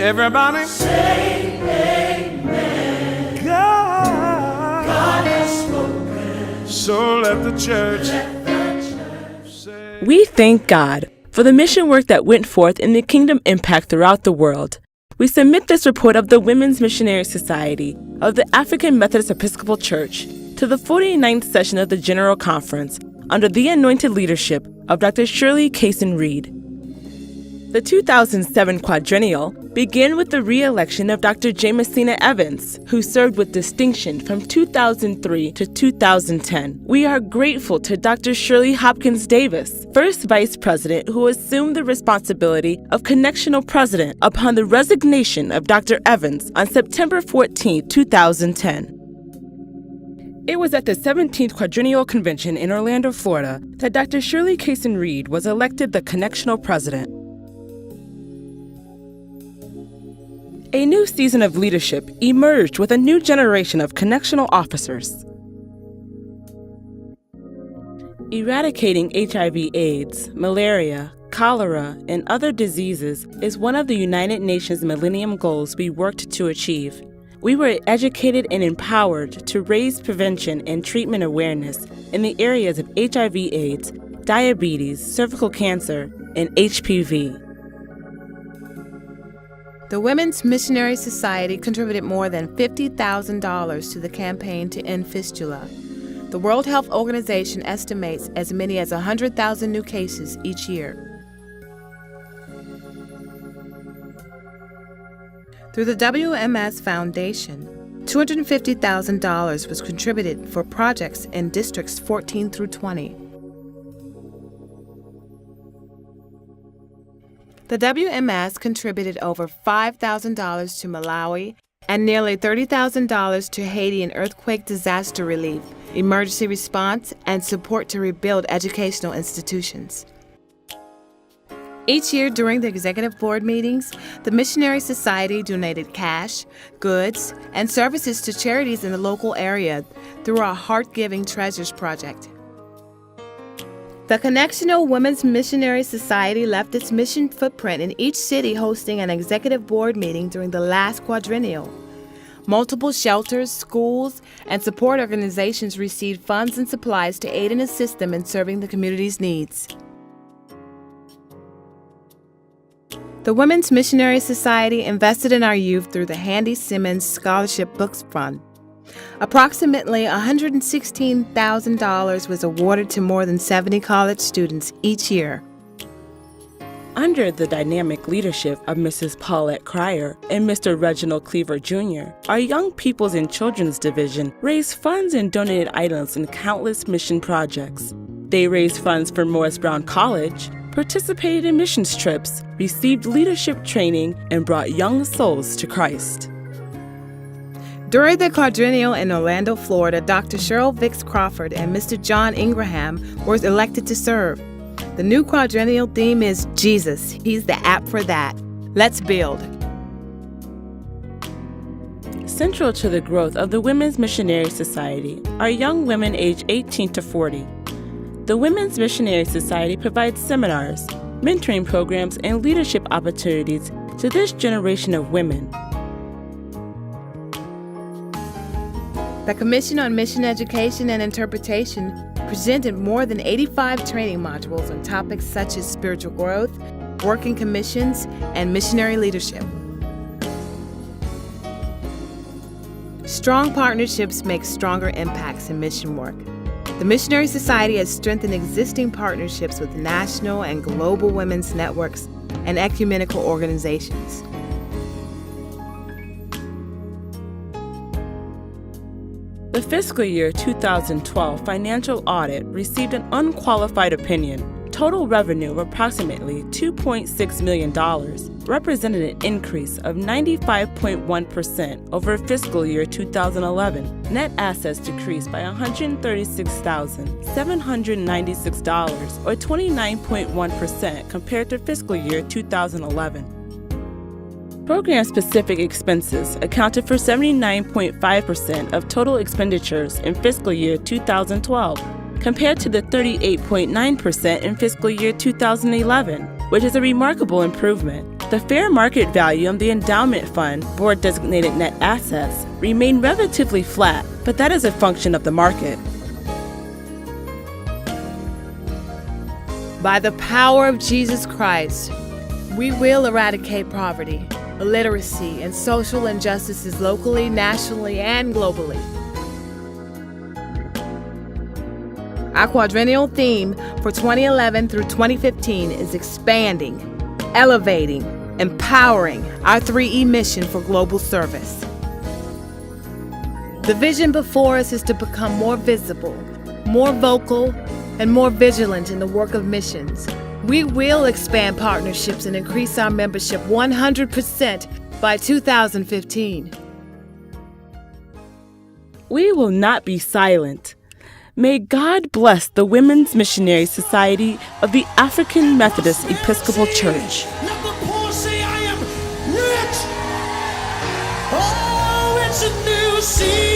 Everybody say amen. God has spoken. So let the church say. We thank God for the mission work that went forth in the kingdom impact throughout the world. We submit this report of the Women's Missionary Society of the African Methodist Episcopal Church to the 49th session of the General Conference under the anointed leadership of Dr. Shirley Kaysen Reed. The 2007 Quadrennial began with the re-election of Dr. Jamesina Evans, who served with distinction from 2003 to 2010. We are grateful to Dr. Shirley Hopkins Davis, first Vice President who assumed the responsibility of Connectional President upon the resignation of Dr. Evans on September 14, 2010. It was at the 17th Quadrennial Convention in Orlando, Florida, that Dr. Shirley Kaysen Reed was elected the Connectional President. A new season of leadership emerged with a new generation of connectional officers. Eradicating HIV/AIDS, malaria, cholera, and other diseases is one of the United Nations Millennium Goals we worked to achieve. We were educated and empowered to raise prevention and treatment awareness in the areas of HIV/AIDS, diabetes, cervical cancer, and HPV. The Women's Missionary Society contributed more than $50,000 to the campaign to end fistula. The World Health Organization estimates as many as 100,000 new cases each year. Through the WMS Foundation, $250,000 was contributed for projects in districts 14 through 20. The WMS contributed over $5,000 to Malawi and nearly $30,000 to Haiti in earthquake disaster relief, emergency response, and support to rebuild educational institutions. Each year during the executive board meetings, the Missionary Society donated cash, goods, and services to charities in the local area through our Heart-Giving Treasures project. The Connectional Women's Missionary Society left its mission footprint in each city, hosting an executive board meeting during the last quadrennial. Multiple shelters, schools, and support organizations received funds and supplies to aid and assist them in serving the community's needs. The Women's Missionary Society invested in our youth through the Handy Simmons Scholarship Books Fund. Approximately $116,000 was awarded to more than 70 college students each year. Under the dynamic leadership of Mrs. Paulette Cryer and Mr. Reginald Cleaver Jr., our Young People's and Children's Division raised funds and donated items in countless mission projects. They raised funds for Morris Brown College, participated in missions trips, received leadership training, and brought young souls to Christ. During the quadrennial in Orlando, Florida, Dr. Cheryl Vicks Crawford and Mr. John Ingraham were elected to serve. The new quadrennial theme is Jesus. He's the app for that. Let's build. Central to the growth of the Women's Missionary Society are young women aged 18 to 40. The Women's Missionary Society provides seminars, mentoring programs, and leadership opportunities to this generation of women. The Commission on Mission Education and Interpretation presented more than 85 training modules on topics such as spiritual growth, working commissions, and missionary leadership. Strong partnerships make stronger impacts in mission work. The Missionary Society has strengthened existing partnerships with national and global women's networks and ecumenical organizations. The fiscal year 2012 financial audit received an unqualified opinion. Total revenue of approximately $2.6 million represented an increase of 95.1% over fiscal year 2011. Net assets decreased by $136,796, or 29.1% compared to fiscal year 2011. Program-specific expenses accounted for 79.5% of total expenditures in fiscal year 2012, compared to the 38.9% in fiscal year 2011, which is a remarkable improvement. The fair market value of the endowment fund, board-designated net assets, remain relatively flat, but that is a function of the market. By the power of Jesus Christ, we will eradicate poverty, illiteracy, and social injustices locally, nationally, and globally. Our quadrennial theme for 2011 through 2015 is expanding, elevating, empowering our 3E mission for global service. The vision before us is to become more visible, more vocal, and more vigilant in the work of missions. We will expand partnerships and increase our membership 100% by 2015. We will not be silent. May God bless the Women's Missionary Society of the African Methodist Episcopal Church. Let the poor say I am rich. Oh, it's a new season.